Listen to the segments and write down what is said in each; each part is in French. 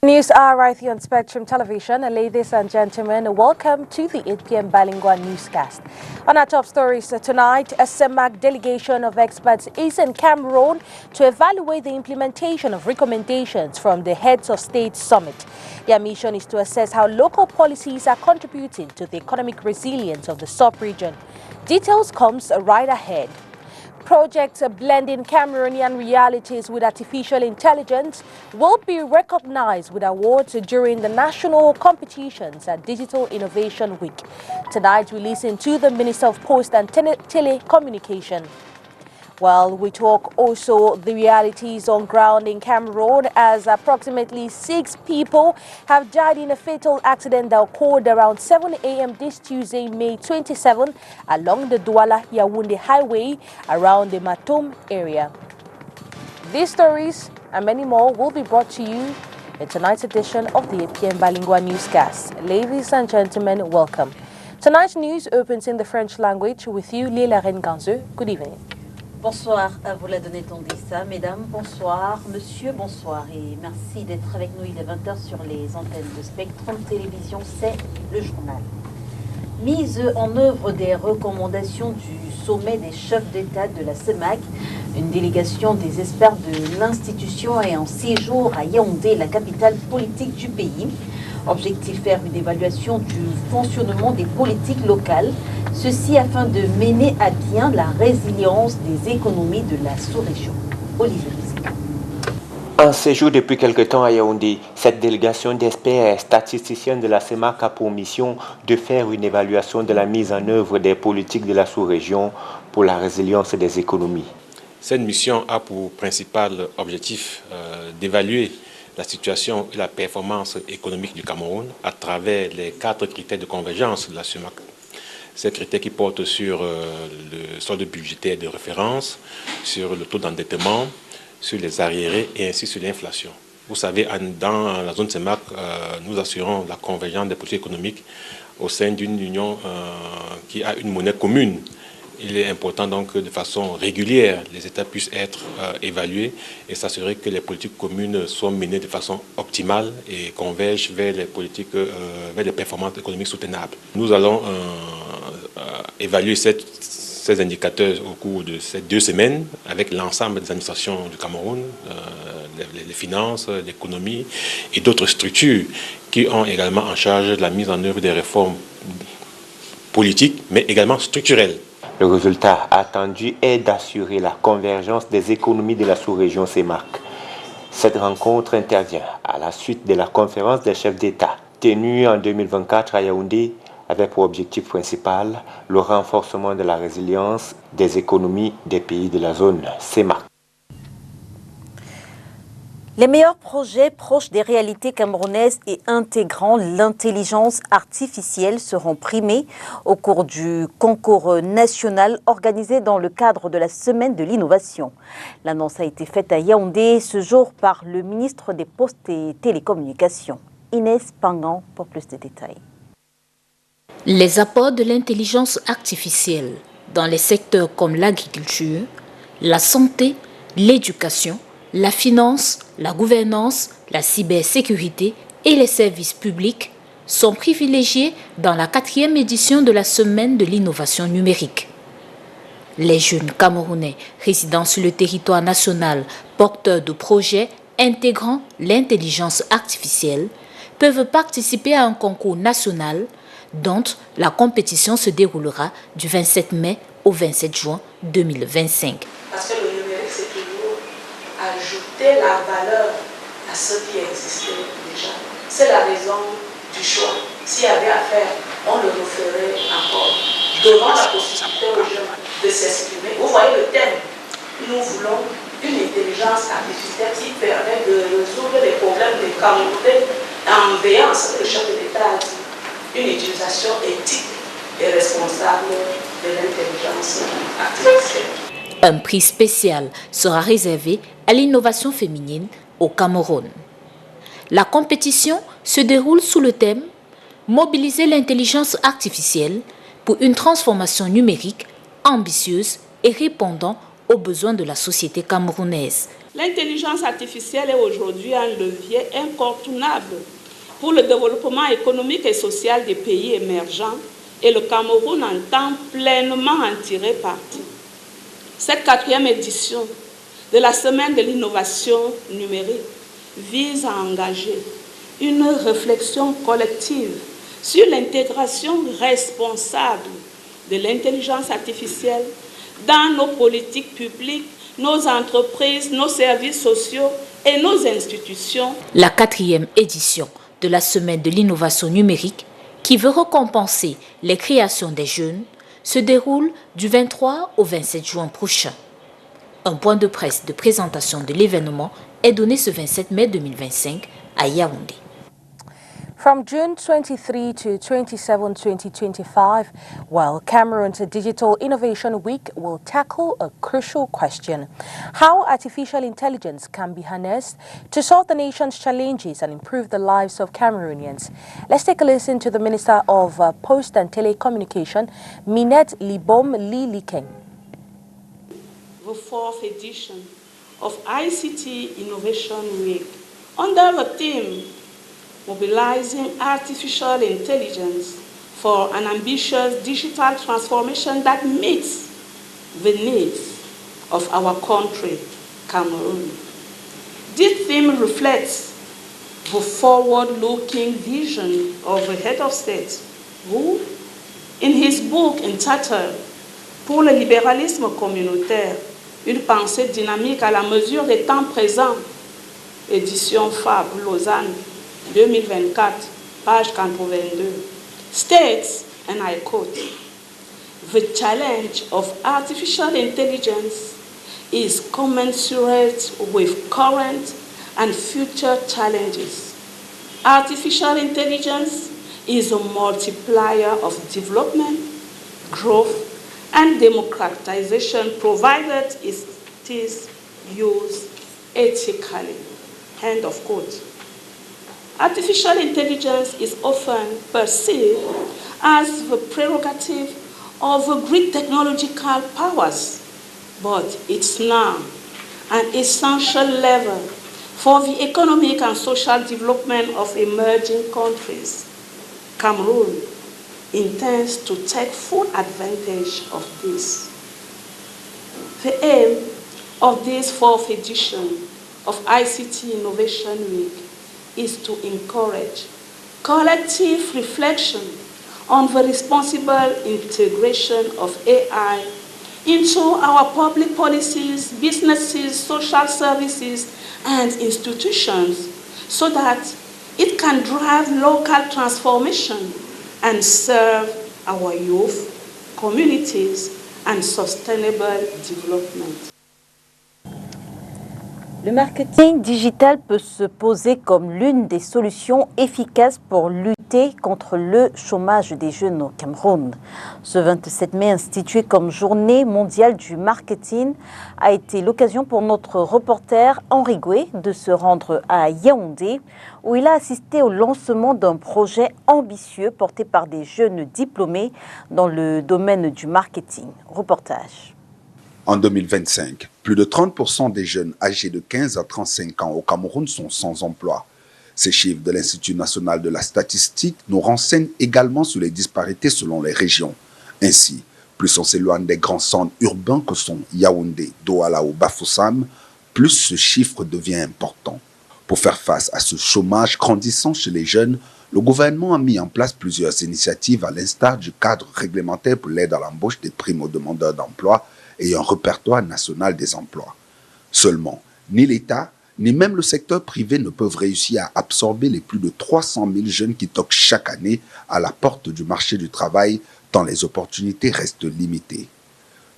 News are right here on Spectrum Television. Ladies and gentlemen, welcome to the 8 p.m. Bilingual newscast. On our top stories tonight, a CEMAC delegation of experts is in Cameroon to evaluate the implementation of recommendations from the Heads of State Summit. Their mission is to assess how local policies are contributing to the economic resilience of the sub-region. Details comes right ahead. Projects blending Cameroonian realities with artificial intelligence will be recognized with awards during the national competitions at Digital Innovation Week. Tonight, we listen to the Minister of Post and Telecommunication. Well, we talk also the realities on ground in Cameroon as approximately 6 people have died in a fatal accident that occurred around 7 a.m. this Tuesday, May 27, along the Douala-Yaoundé highway around the Matom area. These stories and many more will be brought to you in tonight's edition of the 8 p.m. Bilingual newscast. Ladies and gentlemen, welcome. Tonight's news opens in the French language with you, Léla Renganzeux. Good evening. Bonsoir à vous, la donnée Tondissa. Mesdames, bonsoir. Monsieur, bonsoir. Et merci d'être avec nous. Il est 20h sur les antennes de Spectrum Télévision. C'est le journal. Mise en œuvre des recommandations du sommet des chefs d'État de la CEMAC, une délégation des experts de l'institution est en séjour à Yaoundé, la capitale politique du pays. Objectif, faire une évaluation du fonctionnement des politiques locales, ceci afin de mener à bien la résilience des économies de la sous-région. Olivier Rizika. En séjour depuis quelque temps à Yaoundé, cette délégation d'experts statisticiens de la CEMAC a pour mission de faire une évaluation de la mise en œuvre des politiques de la sous-région pour la résilience des économies. Cette mission a pour principal objectif d'évaluer la situation et la performance économique du Cameroun à travers les 4 critères de convergence de la CEMAC. Ces critères qui portent sur le solde budgétaire de référence, sur le taux d'endettement, sur les arriérés et ainsi sur l'inflation. Vous savez, dans la zone CEMAC, nous assurons la convergence des politiques économiques au sein d'une union qui a une monnaie commune. Il est important donc que de façon régulière, les États puissent être évalués et s'assurer que les politiques communes soient menées de façon optimale et convergent vers les politiques, vers les performances économiques soutenables. Nous allons évaluer ces indicateurs au cours de ces 2 semaines avec l'ensemble des administrations du Cameroun, les finances, l'économie et d'autres structures qui ont également en charge la mise en œuvre des réformes politiques mais également structurelles. Le résultat attendu est d'assurer la convergence des économies de la sous-région CEMAC. Cette rencontre intervient à la suite de la conférence des chefs d'État tenue en 2024 à Yaoundé avec pour objectif principal le renforcement de la résilience des économies des pays de la zone CEMAC. Les meilleurs projets proches des réalités camerounaises et intégrant l'intelligence artificielle seront primés au cours du concours national organisé dans le cadre de la Semaine de l'innovation. L'annonce a été faite à Yaoundé ce jour par le ministre des Postes et Télécommunications, Inès Pangan, pour plus de détails. Les apports de l'intelligence artificielle dans les secteurs comme l'agriculture, la santé, l'éducation, la finance, la gouvernance, la cybersécurité et les services publics sont privilégiés dans la 4e édition de la Semaine de l'innovation numérique. Les jeunes Camerounais résidant sur le territoire national, porteurs de projets intégrant l'intelligence artificielle, peuvent participer à un concours national dont la compétition se déroulera du 27 mai au 27 juin 2025. Parce que le numérique, c'est toujours ajouter la valeur à ce qui existait déjà. C'est la raison du choix. S'il y avait à faire, on le referait encore. Donnant la possibilité aux jeunes de s'exprimer. Vous voyez le thème. Nous voulons une intelligence artificielle qui permet de résoudre les problèmes des Camerounais en veillant à ce que le chef de l'État a dit. Une utilisation éthique et responsable de l'intelligence artificielle. Un prix spécial sera réservé à l'innovation féminine au Cameroun. La compétition se déroule sous le thème « Mobiliser l'intelligence artificielle pour une transformation numérique ambitieuse et répondant aux besoins de la société camerounaise ». L'intelligence artificielle est aujourd'hui un levier incontournable pour le développement économique et social des pays émergents et le Cameroun entend pleinement en tirer parti. Cette 4e édition de la Semaine de l'innovation numérique vise à engager une réflexion collective sur l'intégration responsable de l'intelligence artificielle dans nos politiques publiques, nos entreprises, nos services sociaux et nos institutions. La 4e édition de la Semaine de l'innovation numérique, qui veut récompenser les créations des jeunes, se déroule du 23 au 27 juin prochain. Un point de presse de présentation de l'événement est donné ce 27 mai 2025 à Yaoundé. From June 23 to 27, 2025, Cameroon's Digital Innovation Week will tackle a crucial question: how artificial intelligence can be harnessed to solve the nation's challenges and improve the lives of Cameroonians. Let's take a listen to the Minister of Post and Telecommunication, Minette Libom Lilikeng. The 4th edition of ICT Innovation Week, under the theme Mobilizing Artificial Intelligence for an Ambitious Digital Transformation that meets the needs of our country, Cameroon. This theme reflects the forward-looking vision of the head of state, who, in his book entitled Pour le libéralisme communautaire, une pensée dynamique à la mesure des temps présents, édition FAB, Lausanne, 2024, page 82, states, and I quote, "The challenge of artificial intelligence is commensurate with current and future challenges. Artificial intelligence is a multiplier of development, growth, and democratization provided it is used ethically." End of quote. Artificial intelligence is often perceived as the prerogative of the great technological powers, but it's now an essential lever for the economic and social development of emerging countries. Cameroon intends to take full advantage of this. The aim of this 4th edition of ICT Innovation Week is to encourage collective reflection on the responsible integration of AI into our public policies, businesses, social services, and institutions so that it can drive local transformation and serve our youth, communities, and sustainable development. Le marketing digital peut se poser comme l'une des solutions efficaces pour lutter contre le chômage des jeunes au Cameroun. Ce 27 mai, institué comme Journée mondiale du marketing, a été l'occasion pour notre reporter Henri Goué de se rendre à Yaoundé, où il a assisté au lancement d'un projet ambitieux porté par des jeunes diplômés dans le domaine du marketing. Reportage. En 2025, plus de 30% des jeunes âgés de 15 à 35 ans au Cameroun sont sans emploi. Ces chiffres de l'Institut national de la statistique nous renseignent également sur les disparités selon les régions. Ainsi, plus on s'éloigne des grands centres urbains que sont Yaoundé, Douala ou Bafoussam, plus ce chiffre devient important. Pour faire face à ce chômage grandissant chez les jeunes, le gouvernement a mis en place plusieurs initiatives à l'instar du cadre réglementaire pour l'aide à l'embauche des primo-demandeurs d'emploi et un répertoire national des emplois. Seulement, ni l'État, ni même le secteur privé ne peuvent réussir à absorber les plus de 300 000 jeunes qui toquent chaque année à la porte du marché du travail, tant les opportunités restent limitées.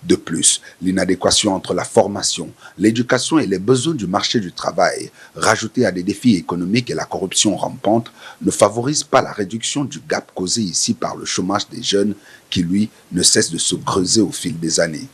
De plus, l'inadéquation entre la formation, l'éducation et les besoins du marché du travail, rajoutés à des défis économiques et la corruption rampante, ne favorise pas la réduction du gap causé ici par le chômage des jeunes qui, lui, ne cesse de se creuser au fil des années.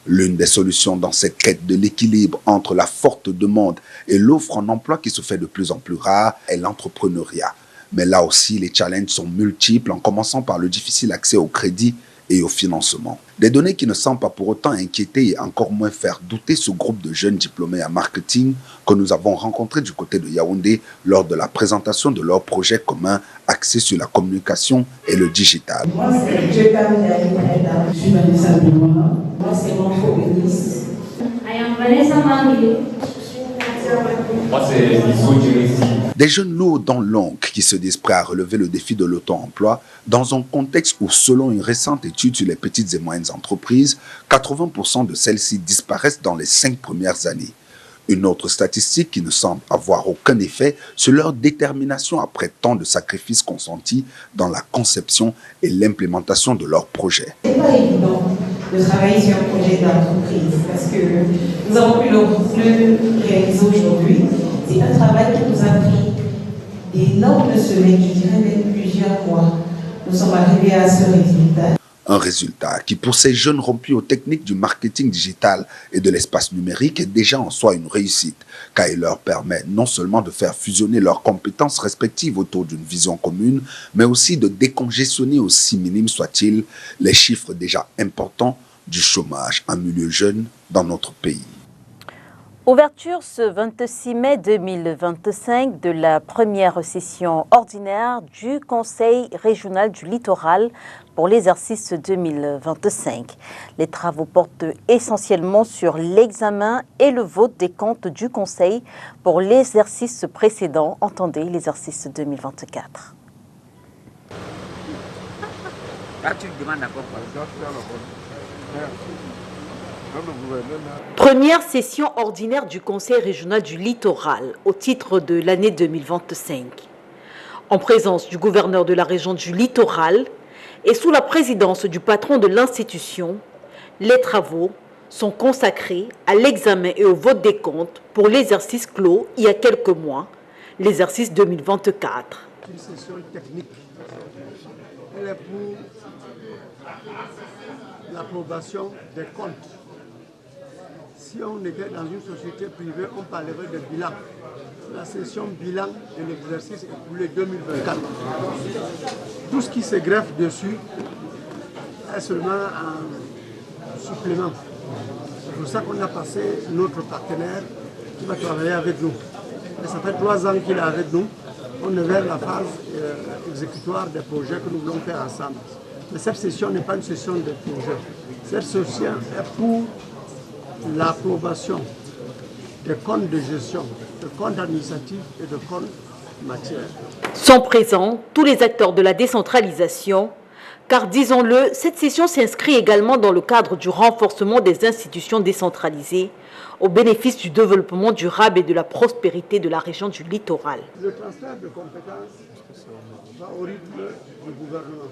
L'une des solutions dans cette quête de l'équilibre entre la forte demande et l'offre en emploi qui se fait de plus en plus rare est l'entrepreneuriat. Mais là aussi, les challenges sont multiples, en commençant par le difficile accès au crédit et au financement. Des données qui ne semblent pas pour autant inquiéter et encore moins faire douter ce groupe de jeunes diplômés en marketing que nous avons rencontrés du côté de Yaoundé lors de la présentation de leur projet commun axé sur la communication et le digital. Moi, c'est Jeta Naïda, je suis Vanessa Benoît. Moi, c'est Manfo Bénis. I am Vanessa Mangili. Moi, c'est Issou Djirissi. Des jeunes lourds dans l'oncle qui se disent prêts à relever le défi de l'auto-emploi dans un contexte où, selon une récente étude sur les petites et moyennes entreprises, 80% de celles-ci disparaissent dans les 5 premières années. Une autre statistique qui ne semble avoir aucun effet sur leur détermination après tant de sacrifices consentis dans la conception et l'implémentation de leurs projets. Ce n'est pas évident de travailler sur un projet d'entreprise parce que nous avons pu le réaliser aujourd'hui. C'est un travail qui nous a pris d'énormes semaines, je dirais même plusieurs mois. Nous sommes arrivés à ce résultat. Un résultat qui, pour ces jeunes rompus aux techniques du marketing digital et de l'espace numérique, est déjà en soi une réussite, car il leur permet non seulement de faire fusionner leurs compétences respectives autour d'une vision commune, mais aussi de décongestionner, aussi minimes soient-ils, les chiffres déjà importants du chômage en milieu jeune dans notre pays. Ouverture ce 26 mai 2025 de la première session ordinaire du Conseil régional du littoral pour l'exercice 2025. Les travaux portent essentiellement sur l'examen et le vote des comptes du Conseil pour l'exercice précédent, entendez l'exercice 2024. Première session ordinaire du Conseil régional du littoral au titre de l'année 2025. En présence du gouverneur de la région du littoral et sous la présidence du patron de l'institution, les travaux sont consacrés à l'examen et au vote des comptes pour l'exercice clos il y a quelques mois, l'exercice 2024. Une session technique. Elle est pour l'approbation des comptes. Si on était dans une société privée, on parlerait de bilan. La session bilan de l'exercice est pour les 2024. Tout ce qui se greffe dessus est seulement un supplément. C'est pour ça qu'on a passé notre partenaire qui va travailler avec nous. Et ça fait 3 ans qu'il est avec nous. On est vers la phase exécutoire des projets que nous voulons faire ensemble. Mais cette session n'est pas une session de projet. Cette session est pour l'approbation des comptes de gestion, de comptes administratifs et de comptes matières. Sont présents tous les acteurs de la décentralisation, car disons-le, cette session s'inscrit également dans le cadre du renforcement des institutions décentralisées au bénéfice du développement durable et de la prospérité de la région du littoral. Le transfert de compétences va au rythme du gouvernement.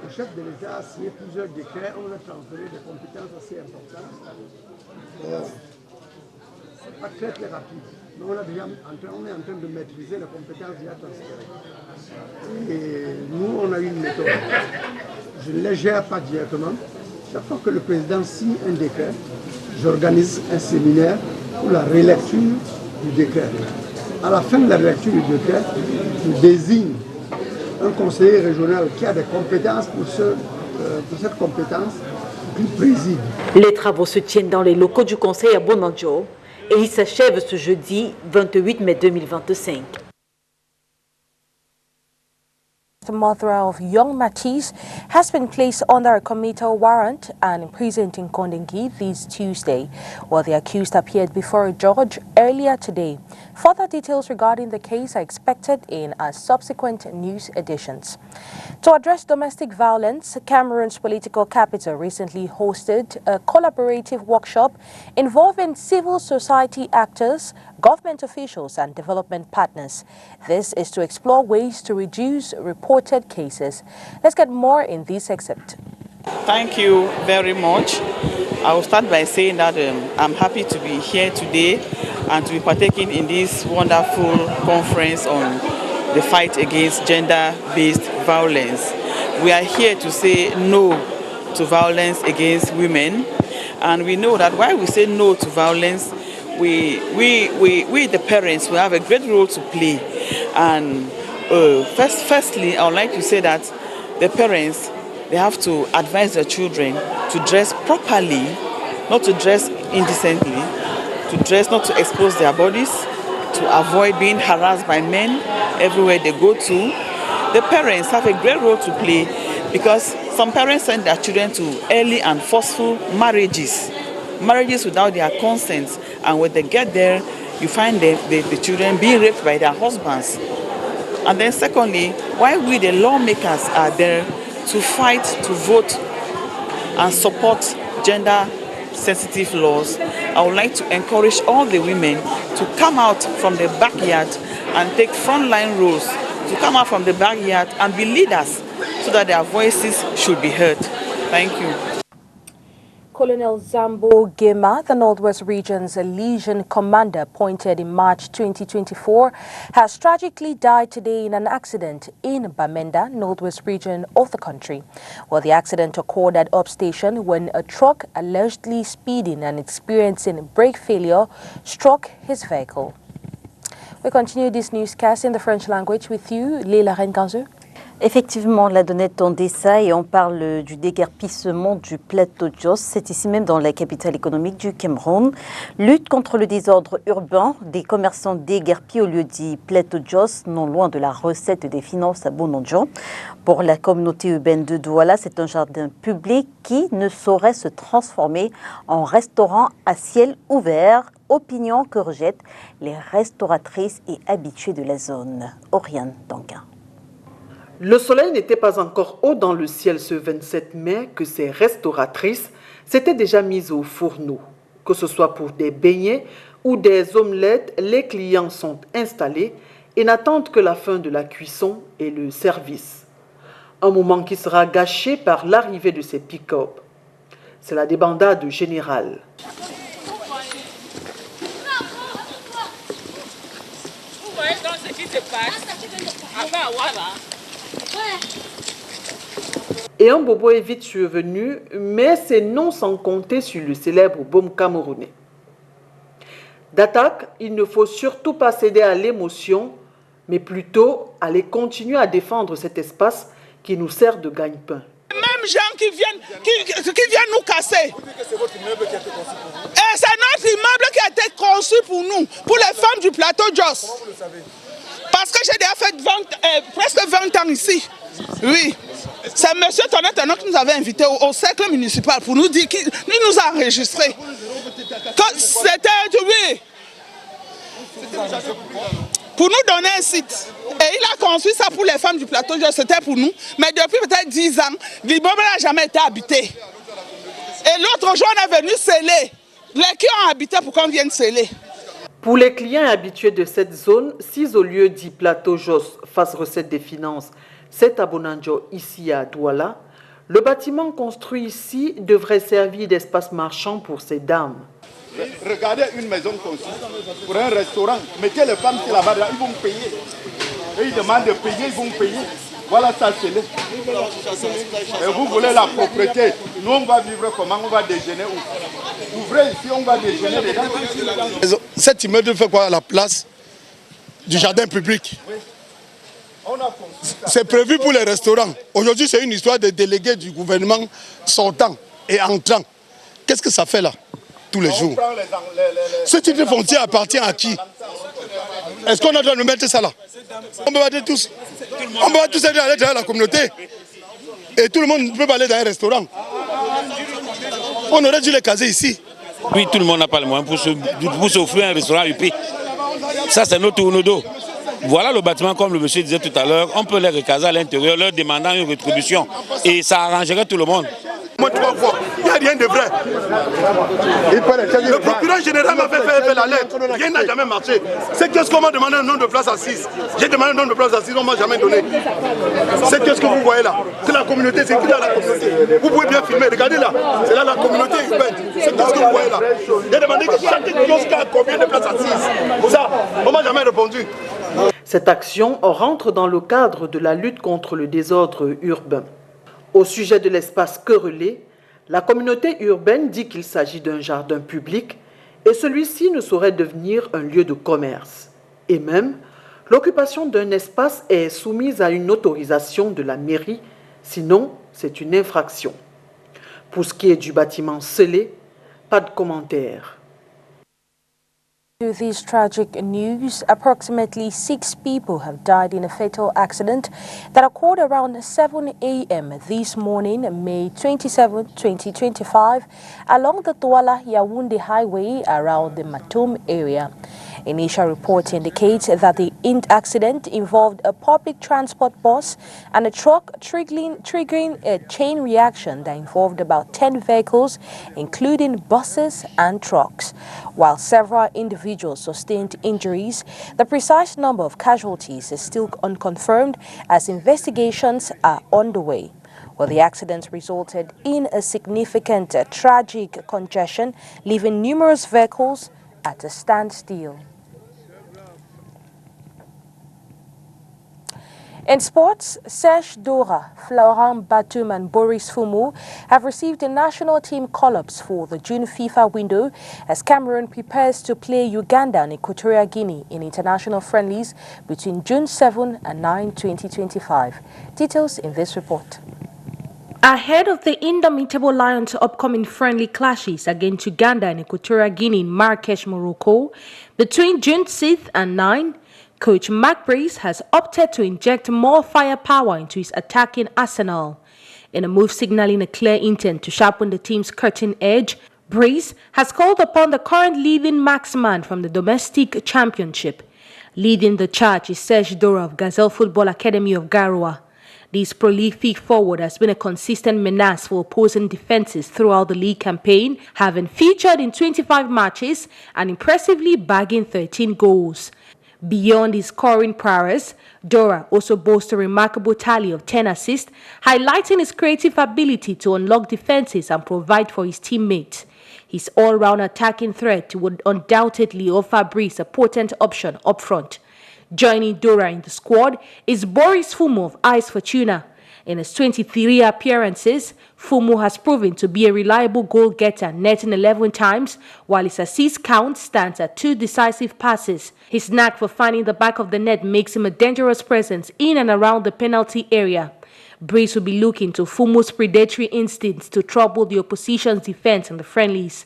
Le chef de l'État a signé plusieurs décrets, on a transféré des compétences assez importantes. Ce n'est pas très rapide, mais on est en train de maîtriser les compétences déjà transférées. Et nous, on a une méthode. Je ne les gère pas directement. Chaque fois que le président signe un décret, j'organise un séminaire pour la relecture du décret. À la fin de la relecture du décret, je désigne un conseiller régional qui a des compétences pour cette compétence qui préside. Les travaux se tiennent dans les locaux du Conseil à Bonanjo et ils s'achèvent ce jeudi 28 mai 2025. The mother of young Matisse has been placed under a committal warrant and imprisoned in Kondengui this Tuesday, while the accused appeared before a judge earlier today. Further details regarding the case are expected in our subsequent news editions. To address domestic violence, Cameroon's political capital recently hosted a collaborative workshop involving civil society actors, government officials and development partners. This is to explore ways to reduce reported cases. Let's get more in this excerpt. Thank you very much. I will start by saying that I'm happy to be here today and to be partaking in this wonderful conference on the fight against gender-based violence. We are here to say no to violence against women, and we know that while we say no to violence, we the parents, we have a great role to play. And firstly, I would like to say that the parents they have to advise their children to dress properly, not to dress indecently, to dress not to expose their bodies, to avoid being harassed by men everywhere they go to. The parents have a great role to play because some parents send their children to early and forceful marriages without their consent, and when they get there, you find the children being raped by their husbands. And then secondly, while we the lawmakers are there to fight, to vote and support gender-sensitive laws, I would like to encourage all the women to come out from the backyard and take frontline roles, to come out from the backyard and be leaders so that their voices should be heard. Thank you. Colonel Zambo Gema, the Northwest Region's Legion commander appointed in March 2024, has tragically died today in an accident in Bamenda, Northwest Region of the country. Well, the accident occurred at Up Station when a truck allegedly speeding and experiencing brake failure struck his vehicle. We continue this newscast in the French language with you, Leila Renganzo. Effectivement, la donnette en Dessa et on parle du déguerpissement du plateau Jos. C'est ici même dans la capitale économique du Cameroun. Lutte contre le désordre urbain, des commerçants déguerpis au lieu dit plateau Jos, non loin de la recette des finances à Bonondjon. Pour la communauté urbaine de Douala, c'est un jardin public qui ne saurait se transformer en restaurant à ciel ouvert. Opinion que rejettent les restauratrices et habitués de la zone. Oriane Danquin. Le soleil n'était pas encore haut dans le ciel ce 27 mai que ces restauratrices s'étaient déjà mises au fourneau. Que ce soit pour des beignets ou des omelettes, les clients sont installés et n'attendent que la fin de la cuisson et le service. Un moment qui sera gâché par l'arrivée de ces pick-up. C'est la débandade générale. Vous voyez donc ce qui se passe? Et un bobo est vite survenu, mais c'est non sans compter sur le célèbre baume camerounais. D'attaque, il ne faut surtout pas céder à l'émotion, mais plutôt aller continuer à défendre cet espace qui nous sert de gagne-pain. Même gens qui viennent nous casser. Et c'est notre immeuble qui a été conçu pour nous, pour les femmes du plateau Jos. Parce que j'ai déjà fait presque 20 ans ici. Oui. C'est M. Tonnet qui nous avait invités au cercle municipal pour nous dire qu'il nous a enregistrés. C'était, oui, pour nous donner un site. Et il a construit ça pour les femmes du plateau, c'était pour nous. Mais depuis peut-être 10 ans, l'immeuble n'a jamais été habité. Et l'autre jour, on est venu sceller. Les qui ont habité pour qu'on vienne sceller. Pour les clients habitués de cette zone, 6 au lieu dit plateau Jos face recette des finances, 7 à Bonondjon ici à Douala, le bâtiment construit ici devrait servir d'espace marchand pour ces dames. Regardez une maison conçue pour un restaurant, mettez les femmes qui là-bas, ils vont payer. Et ils demandent de payer, ils vont payer. Voilà ça, c'est le. Et vous voulez la propriété. Nous, on va vivre comment? On va déjeuner où? Ouvrez ici, on va déjeuner dedans. Cet immeuble fait quoi à la place du jardin public? C'est prévu pour les restaurants. Aujourd'hui, c'est une histoire de délégués du gouvernement sortant et entrant. Qu'est-ce que ça fait là, tous les jours? Ce titre foncier appartient à qui? Est-ce qu'on a droit de mettre ça là? On peut battre tous. On peut tous aller dans la communauté. Et tout le monde peut aller dans un restaurant. On aurait dû les caser ici. Oui, tout le monde n'a pas le moyen pour s'offrir un restaurant UP. Ça, c'est notre tourneau. Voilà le bâtiment, comme le monsieur disait tout à l'heure, on peut les recaser à l'intérieur, leur demandant une rétribution. Et ça arrangerait tout le monde. Moi, 3 fois, il n'y a rien de vrai. Le procureur général m'a fait la lettre, rien n'a jamais marché. C'est qu'est-ce qu'on m'a demandé un nombre de places assises. J'ai demandé un nombre de places assises, on ne m'a jamais donné. C'est qu'est-ce que vous voyez là? C'est la communauté, c'est qui là la communauté? Vous pouvez bien filmer, regardez là, c'est là la communauté urbaine. C'est qu'est-ce que vous voyez là? J'ai demandé que chaque kiosque a combien de places assises. Ça, on ne m'a jamais répondu. Cette action rentre dans le cadre de la lutte contre le désordre urbain. Au sujet de l'espace querellé, la communauté urbaine dit qu'il s'agit d'un jardin public et celui-ci ne saurait devenir un lieu de commerce. Et même, l'occupation d'un espace est soumise à une autorisation de la mairie Sinon, c'est une infraction. Pour ce qui est du bâtiment scellé, pas de commentaire. To this tragic news, approximately 6 people have died in a fatal accident that occurred around 7 a.m. this morning, May 27, 2025, along the Douala-Yaoundé highway around the Matoum area. Initial reports indicate that the accident involved a public transport bus and a truck, triggering a chain reaction that involved about 10 vehicles, including buses and trucks. While several individuals sustained injuries, the precise number of casualties is still unconfirmed as investigations are underway. Well, the accident resulted in a significant tragic congestion, leaving numerous vehicles at a standstill. In sports, Serge Dora, Florent Batum and Boris Fumu have received the national team call-ups for the June FIFA window as Cameroon prepares to play Uganda and Equatorial Guinea in international friendlies between June 7 and 9, 2025. Details in this report. Ahead of the Indomitable Lions' upcoming friendly clashes against Uganda and Equatorial Guinea in Marrakesh, Morocco, between June 6th and 9, Coach Mark Brice has opted to inject more firepower into his attacking arsenal. In a move signaling a clear intent to sharpen the team's cutting edge, Brice has called upon the current leading marksman from the domestic championship. Leading the charge is Serge Dora of Gazelle Football Academy of Garoua. This prolific forward has been a consistent menace for opposing defenses throughout the league campaign, having featured in 25 matches and impressively bagging 13 goals. Beyond his scoring prowess, Dora also boasts a remarkable tally of 10 assists, highlighting his creative ability to unlock defenses and provide for his teammates. His all-round attacking threat would undoubtedly offer Brice a potent option up front. Joining Dora in the squad is Boris Fumu of AS Fortuna. In his 23 appearances, Fumu has proven to be a reliable goal-getter, netting 11 times, while his assist count stands at 2 decisive passes. His knack for finding the back of the net makes him a dangerous presence in and around the penalty area. Brice will be looking to Fumu's predatory instincts to trouble the opposition's defense in the friendlies.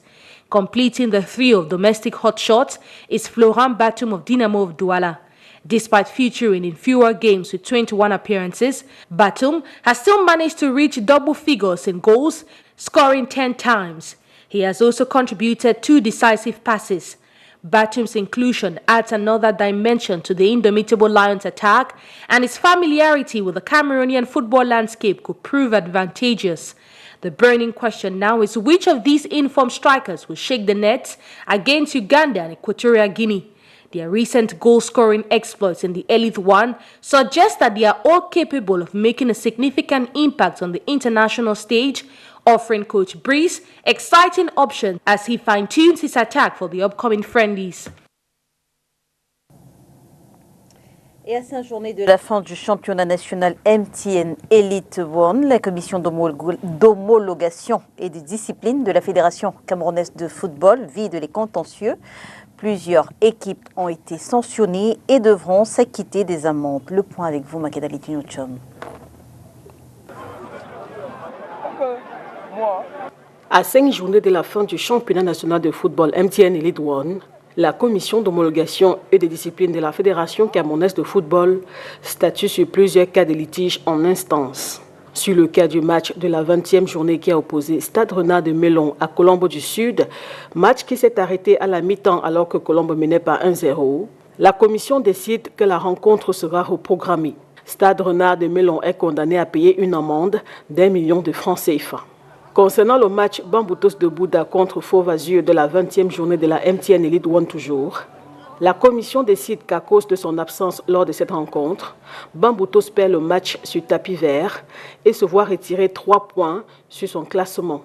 Completing the trio of domestic hotshots is Florent Batum of Dynamo of Douala. Despite featuring in fewer games with 21 appearances, Batum has still managed to reach double figures in goals, scoring 10 times. He has also contributed 2 decisive passes. Batum's inclusion adds another dimension to the Indomitable Lions attack, and his familiarity with the Cameroonian football landscape could prove advantageous. The burning question now is which of these informed strikers will shake the nets against Uganda and Equatorial Guinea. Their recent goal-scoring exploits in the Elite One suggest that they are all capable of making a significant impact on the international stage, offering Coach Brice exciting options as he fine-tunes his attack for the upcoming friendlies. Et à 5 journées de la fin du championnat national MTN Elite One, la commission d'homologation et de discipline de la Fédération camerounaise de football vide les contentieux. Plusieurs équipes ont été sanctionnées et devront s'acquitter des amendes. Le point avec vous, Makeda Litinochom. À 5 journées de la fin du championnat national de football MTN Elite One, la commission d'homologation et de discipline de la Fédération camerounaise de football statue sur plusieurs cas de litige en instance. Sur le cas du match de la 20e journée qui a opposé Stade Renard de Melon à Colombo du Sud, match qui s'est arrêté à la mi-temps alors que Colombo menait par 1-0, la commission décide que la rencontre sera reprogrammée. Stade Renard de Melon est condamné à payer une amende d'1 million de francs CFA. Concernant le match Bamboutos de Bouddha contre Fauve Azur de la 20e journée de la MTN Elite One toujours, la commission décide qu'à cause de son absence lors de cette rencontre, Bamboutos perd le match sur tapis vert et se voit retirer 3 points sur son classement.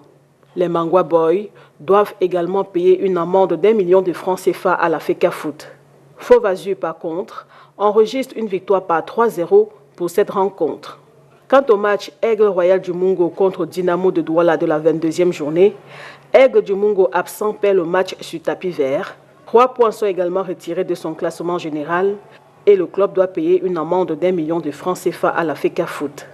Les Mangwa Boys doivent également payer une amende d'1 million de francs CFA à la FECA Foot. Fauve Azur, par contre, enregistre une victoire par 3-0 pour cette rencontre. Quant au match Aigle Royal du Mungo contre Dynamo de Douala de la 22e journée, Aigle du Mungo absent perd le match sur tapis vert. 3 points sont également retirés de son classement général et le club doit payer une amende d'1 million de francs CFA à la FECA Foot.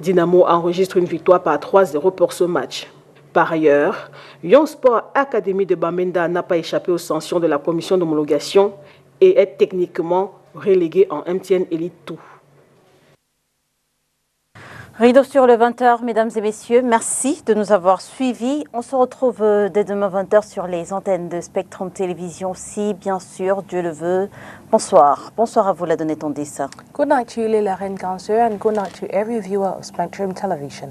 Dynamo enregistre une victoire par 3-0 pour ce match. Par ailleurs, Lyon Sport Académie de Bamenda n'a pas échappé aux sanctions de la commission d'homologation et est techniquement relégué en MTN Elite 2. Rideau sur le 20h, mesdames et messieurs, merci de nous avoir suivis. On se retrouve dès demain 20h sur les antennes de Spectrum Télévision, si bien sûr Dieu le veut. Bonsoir. Bonsoir à vous, la Donnée Tondissa. Good night to you, Lila Rengansu, and good night to every viewer of Spectrum Television.